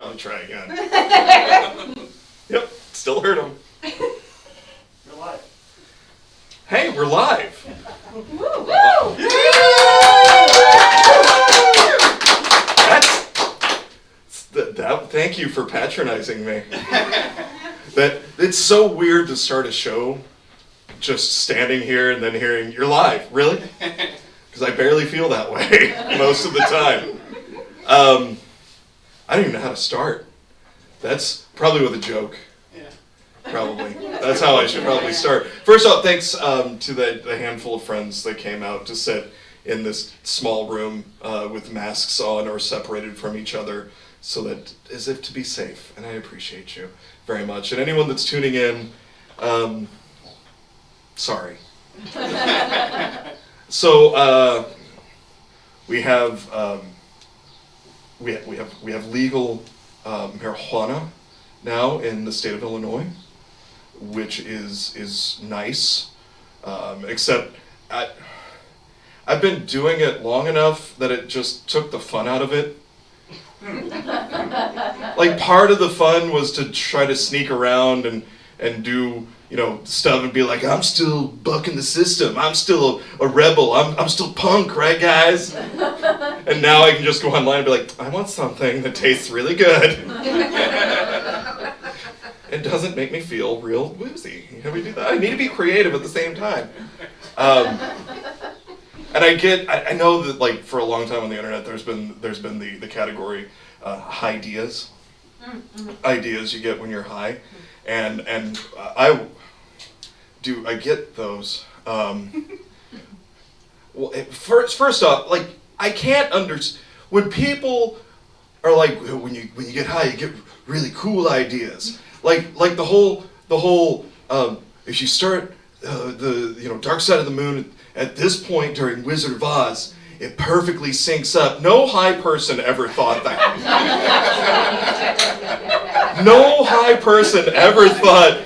I'll try again. Yep, still heard him. You're live. Hey, we're live. Woo! Woo! Thank you for patronizing me. It's so weird to start a show just standing here and then hearing, you're live, really? Because I barely feel that way most of the time. I don't even know how to start. That's probably with a joke. Yeah. Probably. That's how I should probably start. First off, thanks to the handful of friends that came out to sit in this small room with masks on or separated from each other so that as if to be safe. And I appreciate you very much. And anyone that's tuning in, sorry. So we have legal marijuana now in the state of Illinois, which is nice. Except I've been doing it long enough that it just took the fun out of it. Like part of the fun was to try to sneak around and do, you know, stuff and be like, I'm still bucking the system. I'm still a rebel. I'm still punk, right, guys? And now I can just go online and be like, I want something that tastes really good. It doesn't make me feel real woozy. Can we do that? I need to be creative at the same time. And I know that like for a long time on the internet, there's been the category high-deas. Ideas you get when you're high, and I get those. Well, first off, like I can't understand when people are like when you get high, you get really cool ideas. Like the whole if you start the Dark Side of the Moon at this point during Wizard of Oz, it perfectly syncs up. No high person ever thought that. No high person ever thought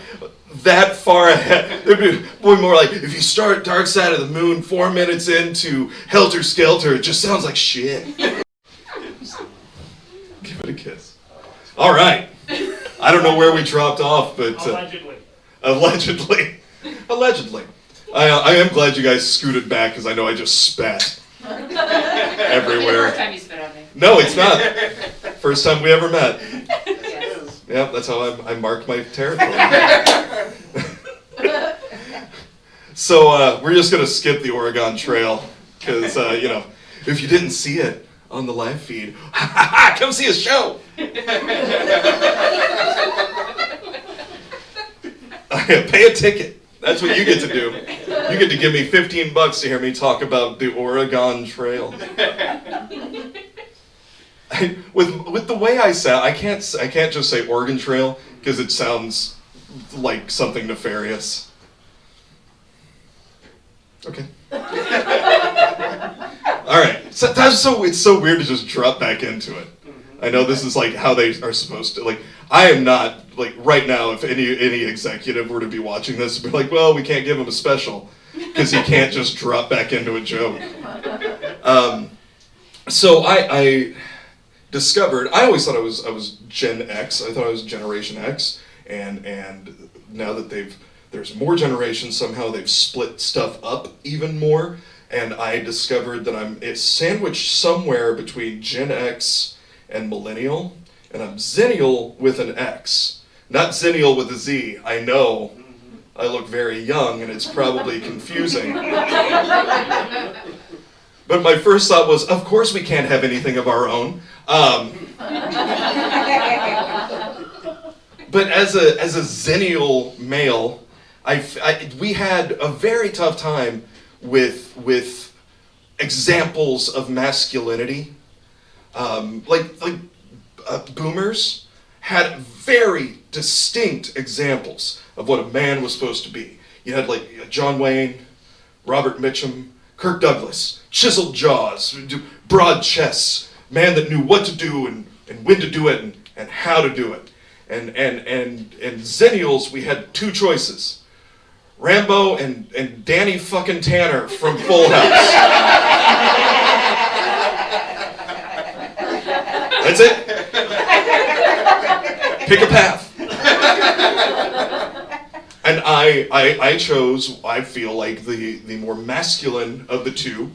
that far ahead. It'd be more like, if you start Dark Side of the Moon 4 minutes into Helter Skelter, it just sounds like shit. Give it a kiss. All right. I don't know where we dropped off, but... Allegedly. I am glad you guys scooted back, because I know I just spat everywhere. First time you spit on me. No, it's not. First time we ever met. Yes. Yeah, that's how I marked my territory. So we're just going to skip the Oregon Trail, because, if you didn't see it on the live feed, come see a show. Pay a ticket. That's what you get to do. You get to give me $15 to hear me talk about the Oregon Trail. With the way I sound, I can't just say Oregon Trail because it sounds like something nefarious. Okay. All right. So it's so weird to just drop back into it. I know this is like how they are supposed to. Like I am not like right now. If any executive were to be watching this, be like, well, we can't give him a special because he can't just drop back into a joke. So I discovered. I always thought I was Gen X. I thought I was Generation X, and now that there's more generations, somehow they've split stuff up even more, and I discovered that I'm sandwiched somewhere between Gen X and Millennial, and I'm Zennial with an X. Not Zennial with a Z. I know I look very young, and it's probably confusing. But my first thought was, of course we can't have anything of our own. But as a Zennial male, we had a very tough time with examples of masculinity. Boomers had very distinct examples of what a man was supposed to be. You had like John Wayne, Robert Mitchum, Kirk Douglas, chiseled jaws, broad chests, man that knew what to do and when to do it and how to do it. And Zennials, we had two choices. Rambo and Danny fucking Tanner from Full House. That's it. Pick a path. And I chose, I feel like, the more masculine of the two,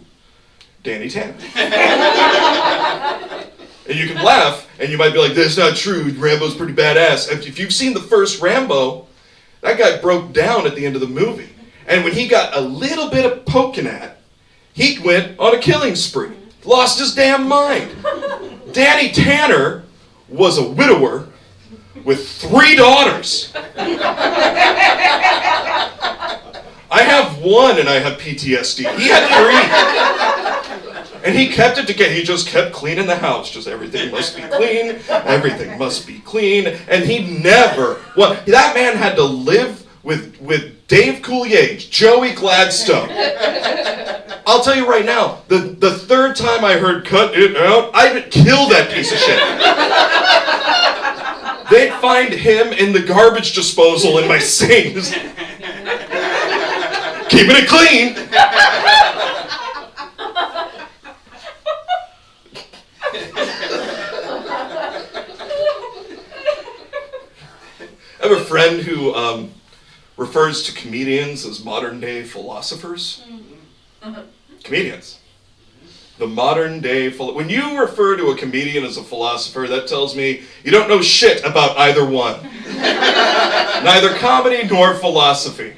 Danny Tanner. And you can laugh, and you might be like, that's not true, Rambo's pretty badass. If you've seen the first Rambo, that guy broke down at the end of the movie. And when he got a little bit of poking at, he went on a killing spree. Lost his damn mind. Danny Tanner was a widower with 3 daughters. I have 1 and I have PTSD. He had 3. And he kept it together. He just kept cleaning the house. Just everything must be clean. Everything must be clean. And he never, well, that man had to live with Dave Coulier, Joey Gladstone. I'll tell you right now, the third time I heard cut it out, I would kill that piece of shit. They'd find him in the garbage disposal in my sink. Keeping it clean. I have a friend who refers to comedians as modern-day philosophers. Comedians. The modern-day when you refer to a comedian as a philosopher, that tells me you don't know shit about either one. Neither comedy nor philosophy.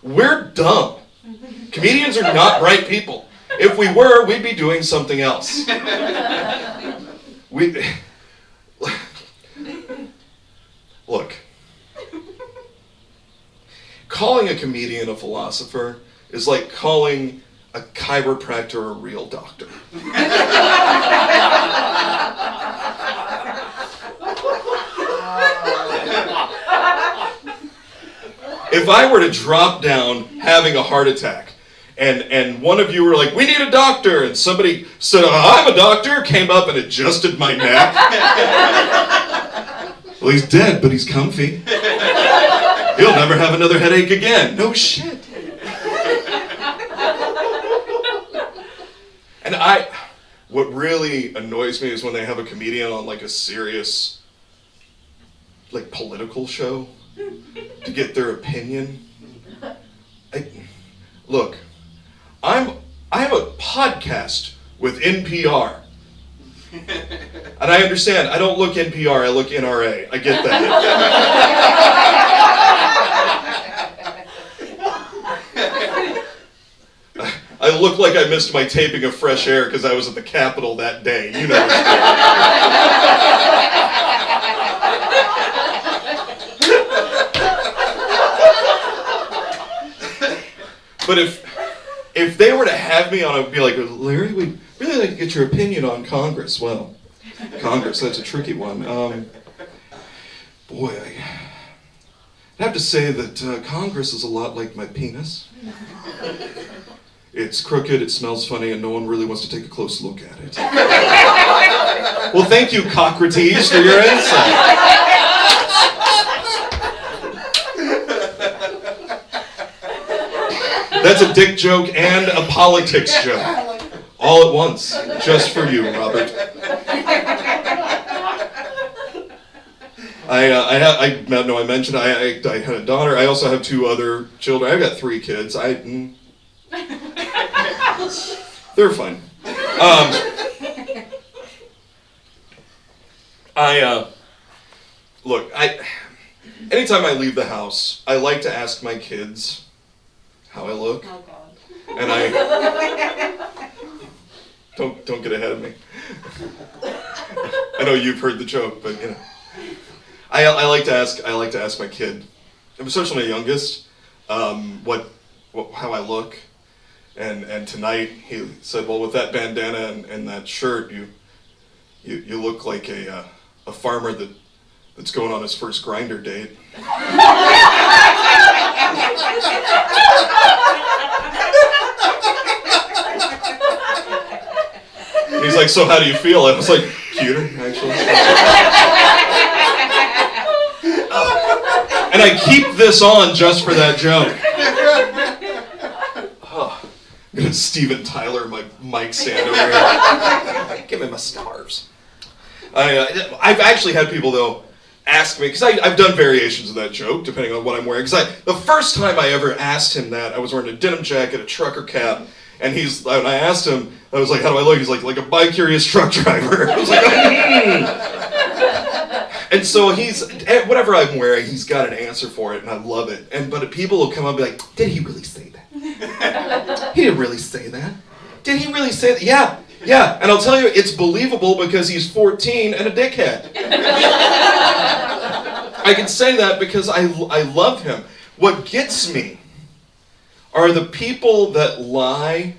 We're dumb. Comedians are not bright people. If we were, we'd be doing something else. Look. Calling a comedian a philosopher is like calling a chiropractor a real doctor. If I were to drop down having a heart attack, and one of you were like, we need a doctor, and somebody said, I'm a doctor, came up and adjusted my neck. Well, he's dead, but he's comfy. He'll never have another headache again. No shit. And what really annoys me is when they have a comedian on like a serious, like political show to get their opinion. Look, I have a podcast with NPR. And I understand, I don't look NPR, I look NRA. I get that. I look like I missed my taping of Fresh Air because I was at the Capitol that day. You know. But if they were to have me on, I'd be like, Larry, we'd really like to get your opinion on Congress. Well, Congress, that's a tricky one. Boy, I'd have to say that Congress is a lot like my penis. It's crooked, it smells funny, and no one really wants to take a close look at it. Well, thank you, Cockroaches, for your insight. That's a dick joke and a politics joke. All at once. Just for you, Robert. I mentioned I had a daughter. I also have 2 other children. I've got 3 kids. They're fun. Look, anytime I leave the house, I like to ask my kids how I look. Oh, God. And don't get ahead of me. I know you've heard the joke, but you know. I like to ask my kid, especially my youngest, how I look. And tonight he said, well, with that bandana and that shirt, you look like a farmer that's going on his first grinder date. And he's like, so how do you feel? I was like, cuter, actually. And I keep this on just for that joke. I'm gonna Steven Tyler my mic stand over here. Give me my stars. I've actually had people though ask me, because I've done variations of that joke depending on what I'm wearing. Because the first time I ever asked him that, I was wearing a denim jacket, a trucker cap, and when I asked him, I was like, "How do I look?" He's like a bi-curious truck driver. I was like, And so whatever I'm wearing, he's got an answer for it, and I love it. But people will come up and be like, "Did he really say that? He didn't really say that. Did he really say that?" Yeah. And I'll tell you, it's believable because he's 14 and a dickhead. I can say that because I love him. What gets me are the people that lie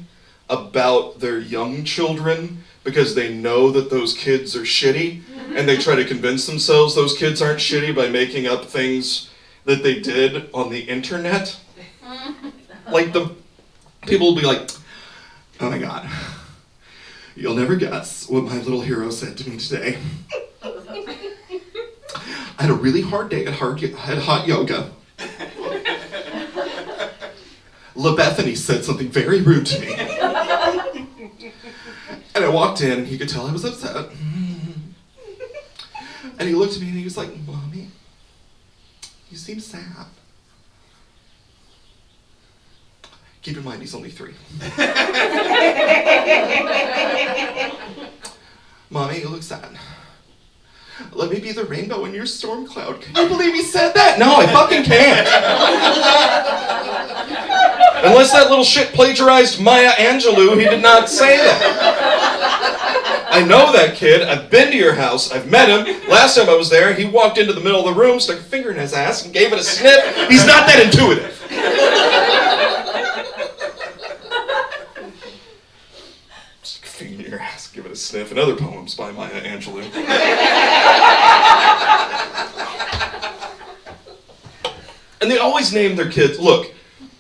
about their young children because they know that those kids are shitty, and they try to convince themselves those kids aren't shitty by making up things that they did on the internet. Like the people will be like, "Oh my God, you'll never guess what my little hero said to me today. I had a really hard day at hot yoga. LaBethany said something very rude to me. And I walked in and he could tell I was upset. And he looked at me and he was like, 'Mommy, you seem sad.' Keep in mind, he's only 3. 'Mommy, you look sad. Let me be the rainbow in your storm cloud.' Can you believe he said that? No, I fucking can't. Unless that little shit plagiarized Maya Angelou, he did not say that. I know that kid. I've been to your house. I've met him. Last time I was there, he walked into the middle of the room, stuck a finger in his ass, and gave it a sniff. He's not that intuitive. Stick a finger in your ass, give it a sniff. And other poems by Maya Angelou. And they always name their kids. Look,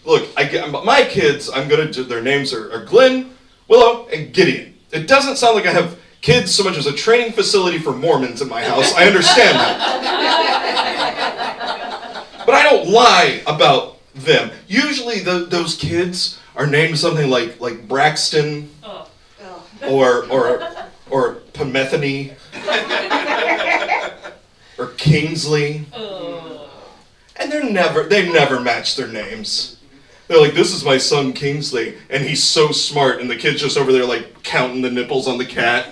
my kids, their names are Glenn, Willow, and Gideon. It doesn't sound like I have kids so much as a training facility for Mormons in my house. I understand that. But I don't lie about them. Usually those kids are named something like Braxton or Pemethany or Kingsley. And they never match their names. They're like, "This is my son Kingsley, and he's so smart," and the kid's just over there like counting the nipples on the cat.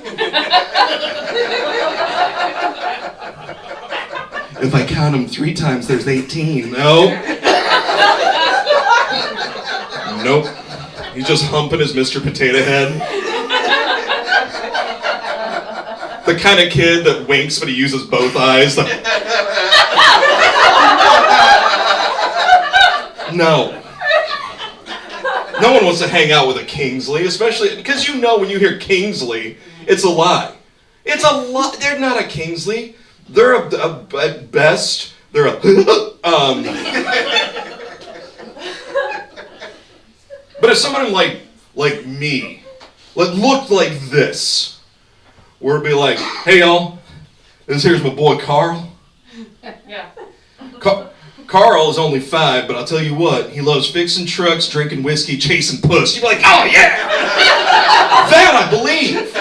"If I count them 3 times, there's 18. No. Nope. He's just humping his Mr. Potato Head. The kind of kid that winks, but he uses both eyes. No. No one wants to hang out with a Kingsley, especially because when you hear Kingsley, it's a lie. It's a lie. They're not a Kingsley. They're at best, they're a But if someone like me, looked like this, where it'd be like, "Hey y'all, here's my boy Carl." Yeah. Carl is only 5, but I'll tell you what, he loves fixing trucks, drinking whiskey, chasing puss. You'd be like, "Oh yeah! That I believe!"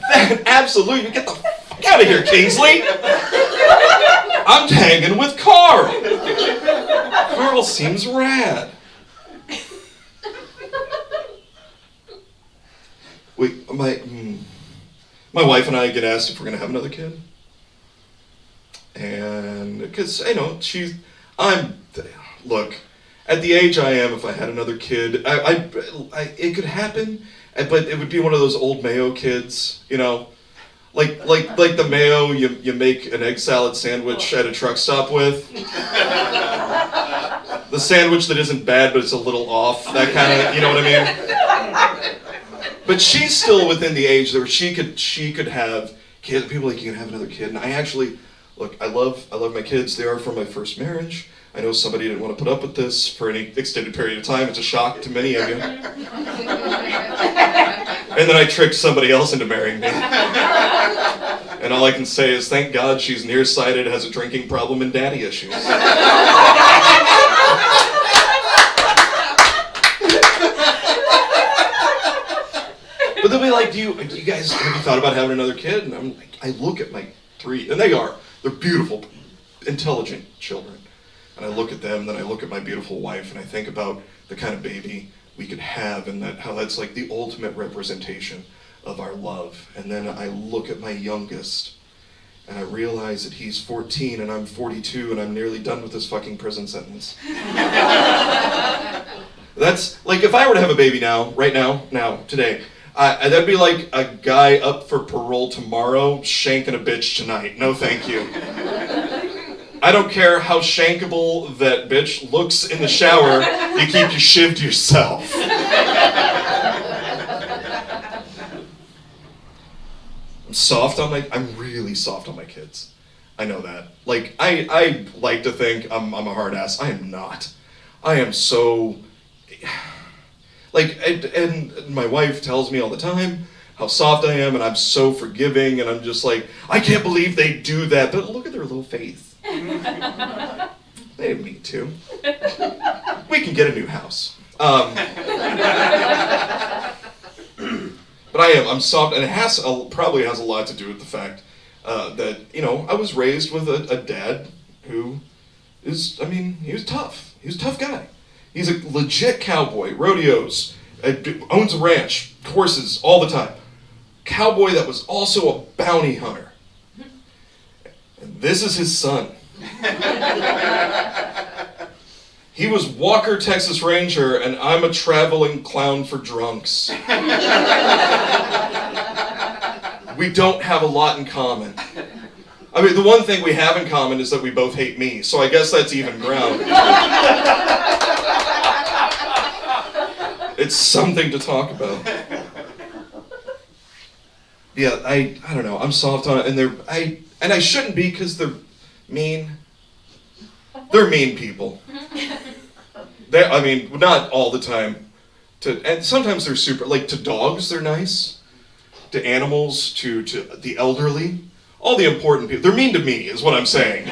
That, absolutely. Get the fuck out of here, Kingsley! I'm hanging with Carl! Carl seems rad. Wait, my wife and I get asked if we're gonna have another kid. And because look, at the age I am, if I had another kid, it could happen, but it would be one of those old Mayo kids, like the Mayo you make an egg salad sandwich at a truck stop with. The sandwich that isn't bad, but it's a little off, that kind of, you know what I mean? But she's still within the age where she could have kids. People are like, "You can have another kid," and I actually. Look, I love my kids. They are from my first marriage. I know somebody didn't want to put up with this for any extended period of time. It's a shock to many of you. And then I tricked somebody else into marrying me. And all I can say is, thank God she's nearsighted, has a drinking problem, and daddy issues. But they'll be like, do you guys, have you thought about having another kid? And I'm like, I look at my 3, and they're beautiful, intelligent children. And I look at them, then I look at my beautiful wife, and I think about the kind of baby we could have, and how that's like the ultimate representation of our love. And then I look at my youngest, and I realize that he's 14 and I'm 42 and I'm nearly done with this fucking prison sentence. That's, like, if I were to have a baby now, right now, today, that'd be like a guy up for parole tomorrow shanking a bitch tonight. No thank you. I don't care how shankable that bitch looks in the shower, you keep your shiv to yourself. I'm really soft on my kids. I know that. Like, I like to think I'm a hard ass. I am not. I am so, like, and my wife tells me all the time how soft I am, and I'm so forgiving, and I'm just like, I can't believe they do that, but look at their little face. They didn't mean to. We can get a new house. But I'm soft, and it probably has a lot to do with the fact that, I was raised with a dad who is, he was tough. He was a tough guy. He's a legit cowboy, rodeos, owns a ranch, horses all the time. Cowboy that was also a bounty hunter. And this is his son. He was Walker, Texas Ranger, and I'm a traveling clown for drunks. We don't have a lot in common. The one thing we have in common is that we both hate me, so I guess that's even ground. It's something to talk about. Yeah, I don't know, I'm soft on it, and I shouldn't be, because they're mean. They're mean people. Not all the time. And sometimes they're super, like, to dogs they're nice. To animals, to the elderly. All the important people. They're mean to me, is what I'm saying.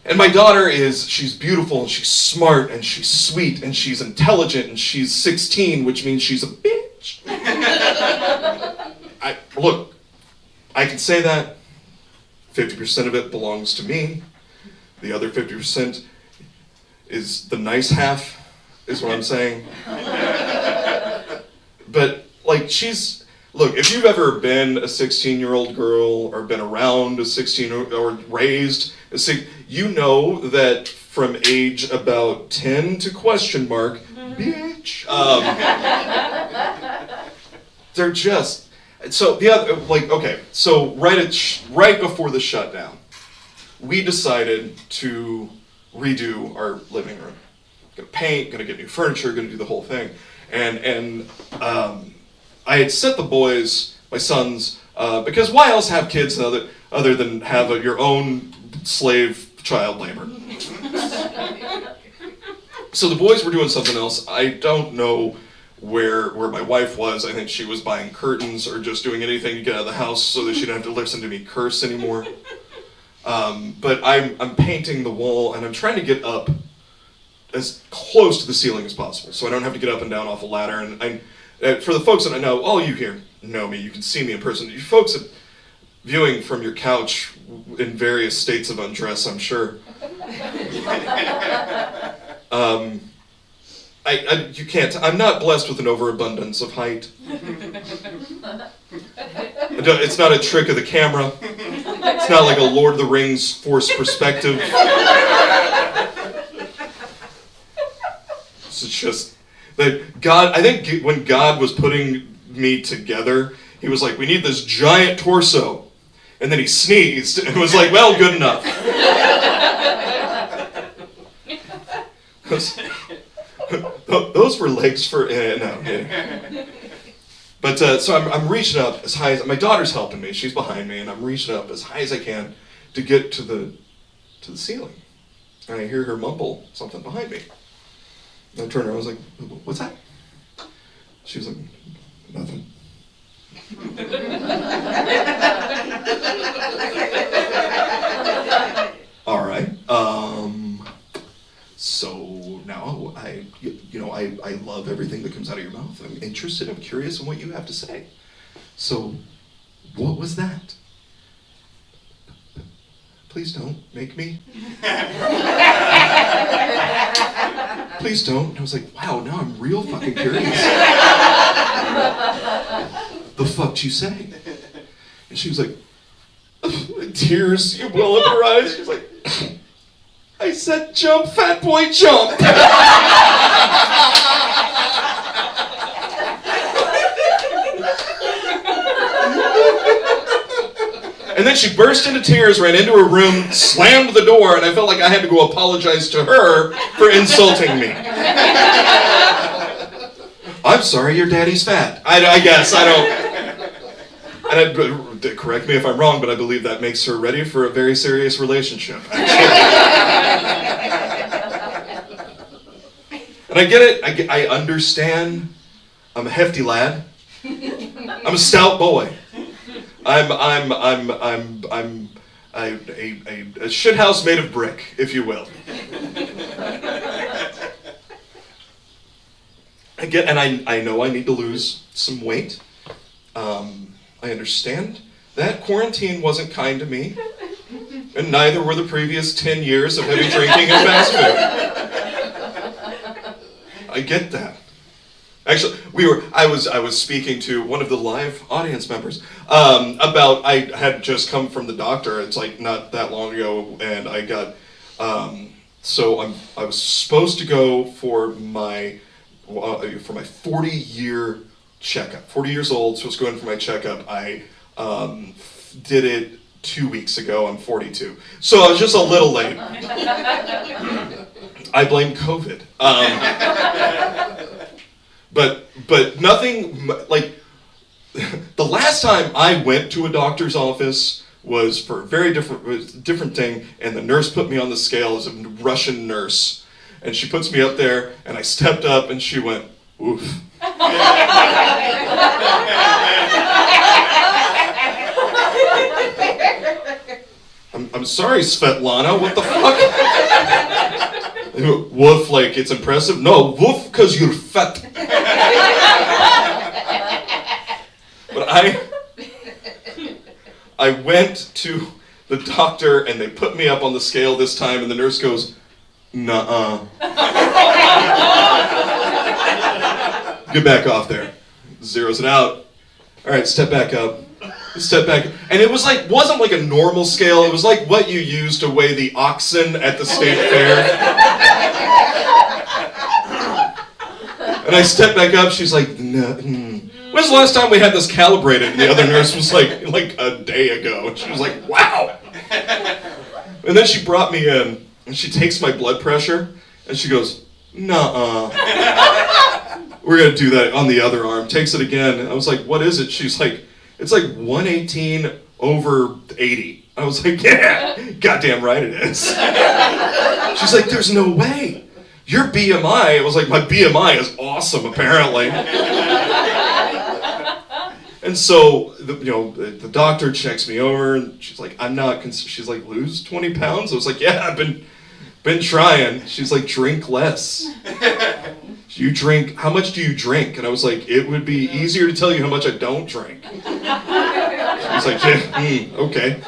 And my daughter she's beautiful, and she's smart, and she's sweet, and she's intelligent, and she's 16, which means she's a bitch. Look, I can say that. 50% of it belongs to me. The other 50% is the nice half, is what I'm saying. But, like, look, if you've ever been a 16-year-old girl, or been around a 16, or raised a 6, you know that from age about 10 to question mark, bitch, they're just, so the other, like, okay, so right before the shutdown, we decided to redo our living room. Gonna paint, gonna get new furniture, gonna do the whole thing. And I had set the boys, my sons, because why else have kids other than have your own slave child labor? So the boys were doing something else. I don't know where my wife was. I think she was buying curtains or just doing anything to get out of the house so that she didn't have to listen to me curse anymore. But I'm painting the wall, and I'm trying to get up as close to the ceiling as possible, so I don't have to get up and down off a ladder. And for the folks that I know, all you here know me, you can see me in person. You folks that viewing from your couch in various states of undress, I'm sure. You can't. I'm not blessed with an overabundance of height. It's not a trick of the camera. It's not like a Lord of the Rings forced perspective. It's just that God, I think when God was putting me together, he was like, we need this giant torso. And then he sneezed and was like, well, good enough. Those were legs for, no. But so I'm reaching up as high as, my daughter's helping me, she's behind me, and I'm reaching up as high as I can to get to the ceiling. And I hear her mumble something behind me. And I turned around, I was like, what's that? She was like, nothing. All right. So now I love everything that comes out of your mouth. interested. I'm curious in what you have to say. So, what was that? Please don't make me. Please don't. And I was like, wow, now I'm real fucking curious. The fuck'd you say? And she was like, tears well up her eyes. She was like, I said jump, fat boy, jump. And then she burst into tears, ran into her room, slammed the door, and I felt like I had to go apologize to her for insulting me. I'm sorry, your daddy's fat. I guess, I don't... And correct me if I'm wrong, but I believe that makes her ready for a very serious relationship. And I get it, I understand. I'm a hefty lad. I'm a stout boy. I'm a shithouse made of brick, if you will. I know I need to lose some weight. I understand that quarantine wasn't kind to me, and neither were the previous 10 years of heavy drinking and fast food. I get that. Actually, I was speaking to one of the live audience members about, I had just come from the doctor. It's like not that long ago, and I got I was supposed to go for my 40-year checkup. 40 years old, supposed to go in for my checkup. I did it 2 weeks ago. I'm 42, so I was just a little late. I blame COVID. But nothing, like, the last time I went to a doctor's office was for a very different thing, and the nurse put me on the scale as a Russian nurse. And she puts me up there, and I stepped up, and she went, oof. I'm sorry, Svetlana, what the fuck? Woof, like it's impressive? No, woof, because you're fat. But I went to the doctor and they put me up on the scale this time and the nurse goes, nuh-uh. Get back off there. Zeroes it out. All right, step back up. Step back. And it wasn't like a normal scale. It was like what you use to weigh the oxen at the state fair. And I stepped back up. She's like, no. When's the last time we had this calibrated? And the other nurse was like a day ago. And she was like, wow. And then she brought me in, and she takes my blood pressure, and she goes, nuh-uh. We're going to do that on the other arm. Takes it again. And I was like, what is it? She's like, it's like 118/80. I was like, yeah, goddamn right it is. She's like, there's no way. Your BMI, I was like, my BMI is awesome, apparently. And so, the doctor checks me over, and she's like, she's like, lose 20 pounds? I was like, yeah, I've been trying. She's like, drink less. You drink, how much do you drink? And I was like, it would be easier to tell you how much I don't drink. She was like, yeah, okay.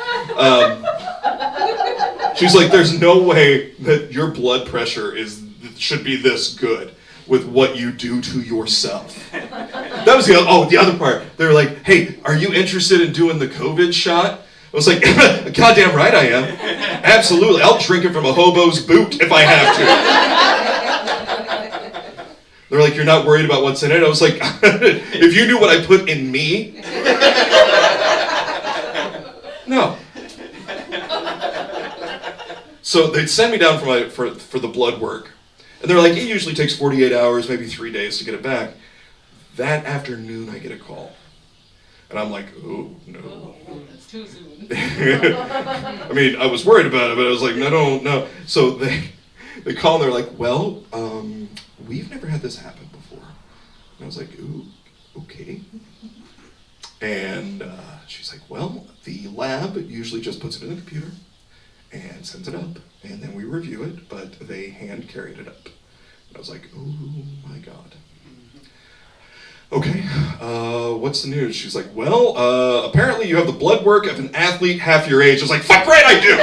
She's like, there's no way that your blood pressure should be this good with what you do to yourself. That was the other part. They were like, hey, are you interested in doing the COVID shot? I was like, goddamn right I am. Absolutely, I'll drink it from a hobo's boot if I have to. They're like, you're not worried about what's in it? I was like, if you knew what I put in me. No. So they'd send me down for the blood work. And they're like, it usually takes 48 hours, maybe 3 days to get it back. That afternoon, I get a call. And I'm like, oh, no. That's too soon. I mean, I was worried about it, but I was like, no. So they call and they're like, well, we've never had this happen before. And I was like, ooh, okay. And she's like, well, the lab usually just puts it in the computer and sends it up, and then we review it, but they hand carried it up. And I was like, oh my God. Okay, what's the news? She's like, well, apparently you have the blood work of an athlete half your age. I was like, fuck right I do!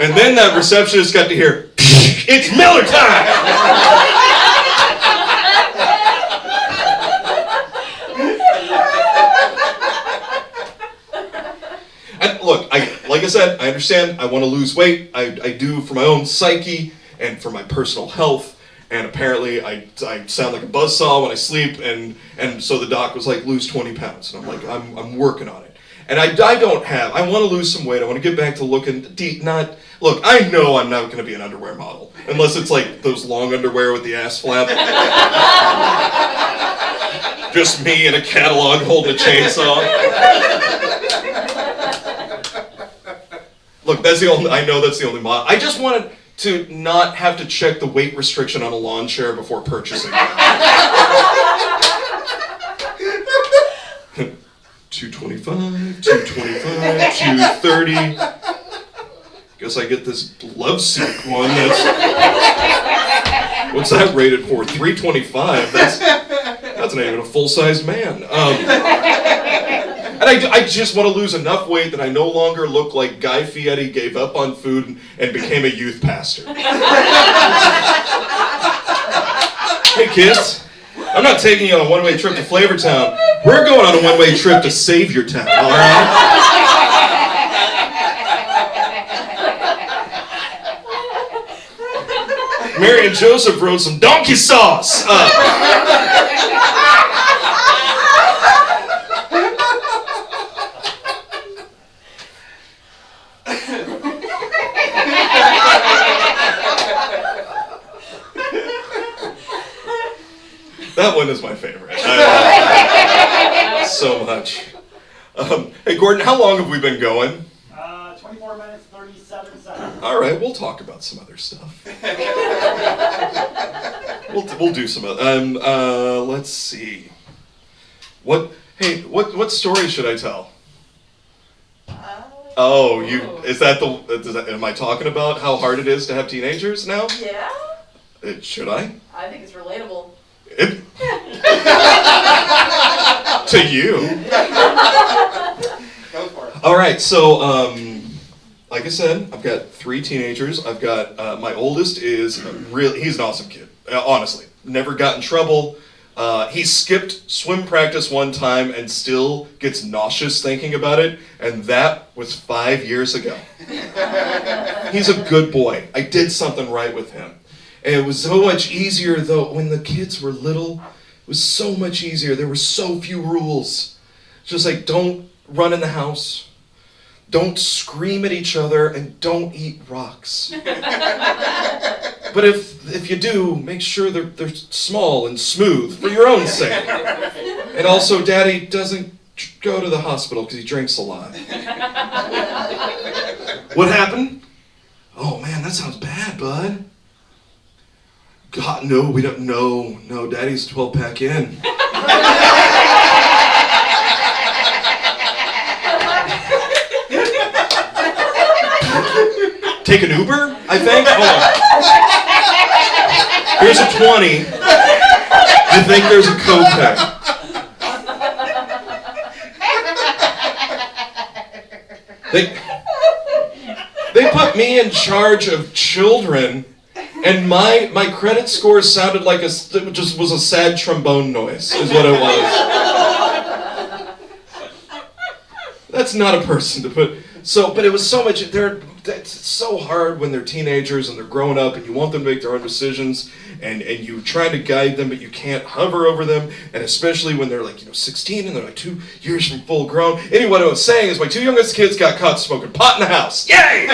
And then that receptionist got to hear, it's Miller time! Look, like I said, I understand, I want to lose weight. I do for my own psyche and for my personal health. And apparently I sound like a buzzsaw when I sleep, and so the doc was like, lose 20 pounds. And I'm like, I'm working on it. And I want to lose some weight. I want to get back to looking deep, look, I know I'm not going to be an underwear model. Unless it's like those long underwear with the ass flap. Just me in a catalog holding a chainsaw. Look, I know that's the only model. I just wanted to not have to check the weight restriction on a lawn chair before purchasing it. 225, 225, 230. Guess I get this love seat one. What's that rated for? 325. That's not even a full-sized man. And I just want to lose enough weight that I no longer look like Guy Fieri gave up on food and became a youth pastor. Hey kids, I'm not taking you on a one-way trip to Flavortown. We're going on a one-way trip to Saviortown, all right? Mary and Joseph wrote some donkey sauce. That one is my favorite. I love it so much. Hey, Gordon, how long have we been going? 24 minutes, 37 seconds. All right, we'll talk about some other stuff. We'll do some other. Let's see. What story should I tell? Oh, am I talking about how hard it is to have teenagers now? Yeah? Should I? I think it's relatable. To you. Go for it. All right, so like I said, I've got 3 teenagers. I've got my oldest he's an awesome kid. Honestly, never got in trouble. He skipped swim practice one time and still gets nauseous thinking about it, and that was 5 years ago. He's a good boy. I did something right with him. And it was so much easier, though, when the kids were little. It was so much easier. There were so few rules. Just like, don't run in the house, don't scream at each other, and don't eat rocks. But if you do, make sure they're small and smooth for your own sake. And also, Daddy doesn't go to the hospital because he drinks a lot. What happened? Oh man, that sounds bad, bud. God, no, we don't. No, Daddy's 12-pack in. Take an Uber, I think. Hold on. Here's a 20. I think there's a copay. They put me in charge of children, and my credit score sounded like it just was a sad trombone noise, is what it was. That's not a person to put. But it was so much. It's so hard when they're teenagers and they're growing up, and you want them to make their own decisions, and you try to guide them, but you can't hover over them, and especially when they're 16 and they're 2 years from full grown. Anyway, what I was saying is my 2 youngest kids got caught smoking pot in the house. Yay!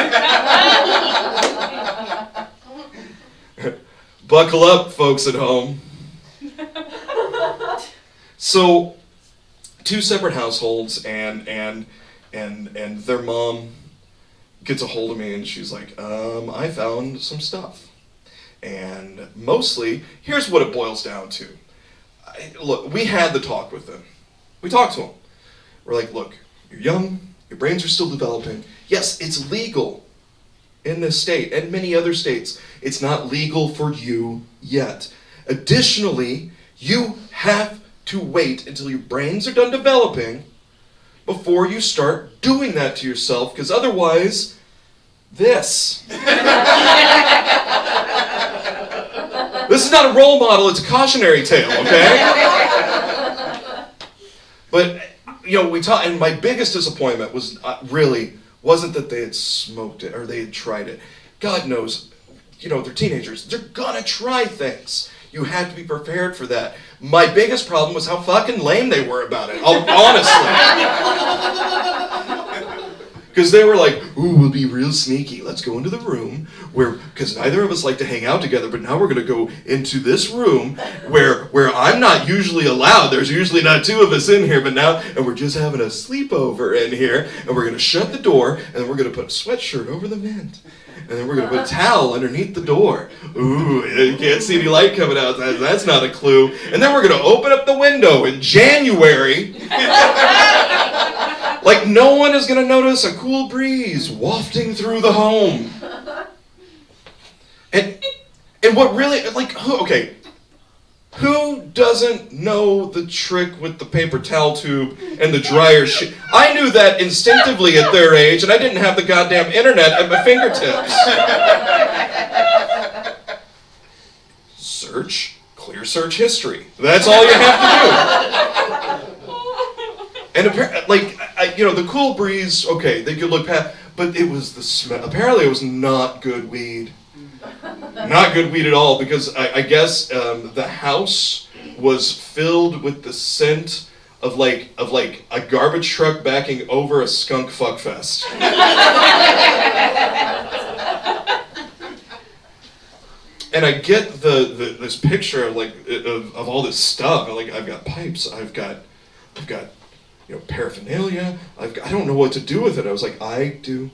Buckle up, folks at home. So, 2 separate households, and their mom gets a hold of me, and she's like, I found some stuff. And mostly, here's what it boils down to. Look, we had the talk with them. We talked to them. We're like, look, you're young, your brains are still developing. Yes, it's legal in this state and many other states. It's not legal for you yet. Additionally, you have to wait until your brains are done developing before you start doing that to yourself, because otherwise, this. This is not a role model, it's a cautionary tale, okay? But, we talked, and my biggest disappointment was wasn't that they had smoked it or they had tried it. God knows, they're teenagers. They're gonna try things. You have to be prepared for that. My biggest problem was how fucking lame they were about it, honestly. Because they were like, ooh, we'll be real sneaky. Let's go into the room because neither of us like to hang out together, but now we're going to go into this room where I'm not usually allowed. There's usually not two of us in here, and we're just having a sleepover in here, and we're going to shut the door, and then we're going to put a sweatshirt over the vent. And then we're going to put a towel underneath the door. Ooh, you can't see any light coming out. That's not a clue. And then we're going to open up the window in January. Like no one is going to notice a cool breeze wafting through the home. And what really, who doesn't know the trick with the paper towel tube and the dryer sheet? I knew that instinctively at their age, and I didn't have the goddamn internet at my fingertips. Clear search history. That's all you have to do. And the cool breeze, okay, they could look past, but it was the smell. Apparently it was not good weed. Not good weed at all, because I guess the house was filled with the scent of like a garbage truck backing over a skunk fuckfest. And I get this picture of all this stuff. I've got pipes. I've got paraphernalia. I don't know what to do with it. I was like, I do.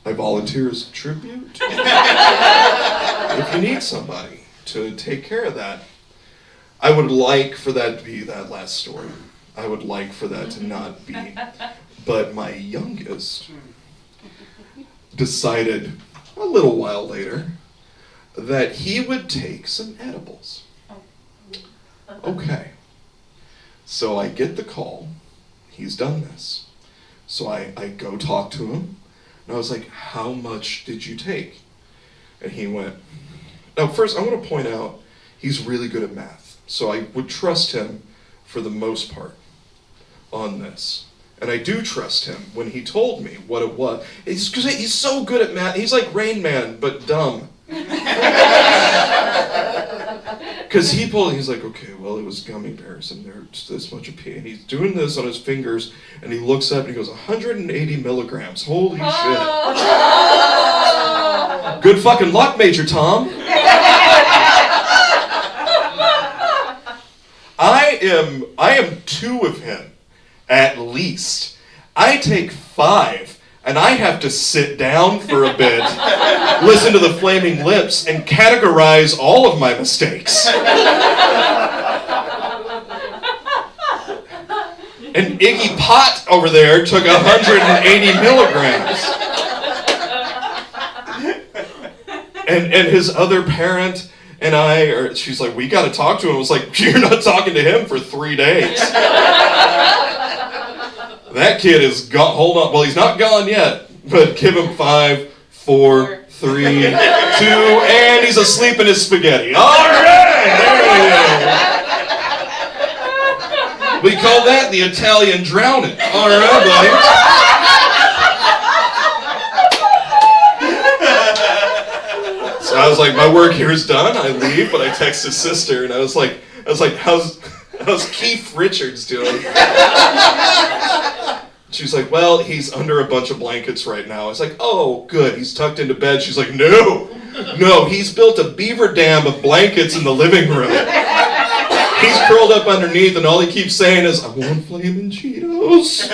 I volunteer as a tribute. If you need somebody to take care of that, I would like for that to be that last story. I would like for that to not be. But my youngest decided a little while later that he would take some edibles. Okay. So I get the call. He's done this. So I go talk to him. And I was like, how much did you take? And he went, now first I want to point out, he's really good at math. So I would trust him for the most part on this. And I do trust him when he told me what it was. It's because he's so good at math. He's like Rain Man, but dumb. Because he's like, okay, well, it was gummy bears, and they're just this much a pea. And he's doing this on his fingers, and he looks up, and he goes, 180 milligrams. Holy shit. Good fucking luck, Major Tom. I am 2 of him, at least. I take 5, and I have to sit down for a bit, listen to the Flaming Lips, and categorize all of my mistakes. And Iggy Pop over there took 180 milligrams. And his other parent and she's like, we got to talk to him. I was like, you're not talking to him for 3 days. That kid is gone. Hold on. Well, he's not gone yet, but give him 5, 4, 3, 2, and he's asleep in his spaghetti. All right, there we go. We call that the Italian drowning. All right, buddy. So I was like, my work here is done. I leave, but I text his sister, and I was like, how's Keith Richards doing? She's like, well, he's under a bunch of blankets right now. I was like, oh, good, he's tucked into bed. She's like, no, he's built a beaver dam of blankets in the living room. He's curled up underneath, and all he keeps saying is, I want flaming Cheetos.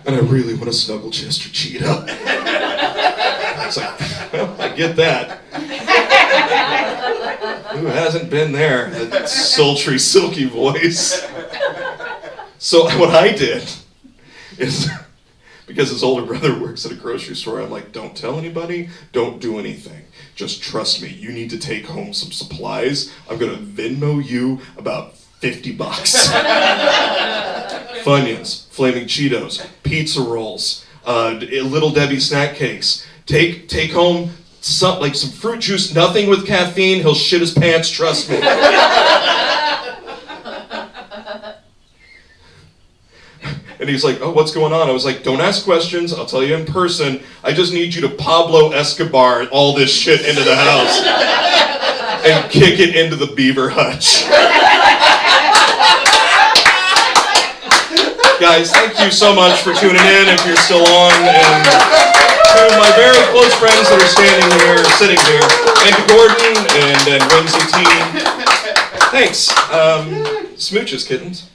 And I really want to snuggle Chester Cheetah. I was like, well, I get that. Who hasn't been there? That sultry, silky voice. So what I did is, because his older brother works at a grocery store, I'm like, don't tell anybody, don't do anything. just trust me, you need to take home some supplies. I'm gonna Venmo you about $50. Funyuns, Flaming Cheetos, pizza rolls, Little Debbie snack cakes. Take home some fruit juice, nothing with caffeine. He'll shit his pants, trust me. And he's like, oh, what's going on? I was like, don't ask questions. I'll tell you in person. I just need you to Pablo Escobar all this shit into the house and kick it into the beaver hutch. Guys, thank you so much for tuning in if you're still on. And to my very close friends that are sitting here, and to Gordon and Whimsy team, thanks. Smooches, kittens.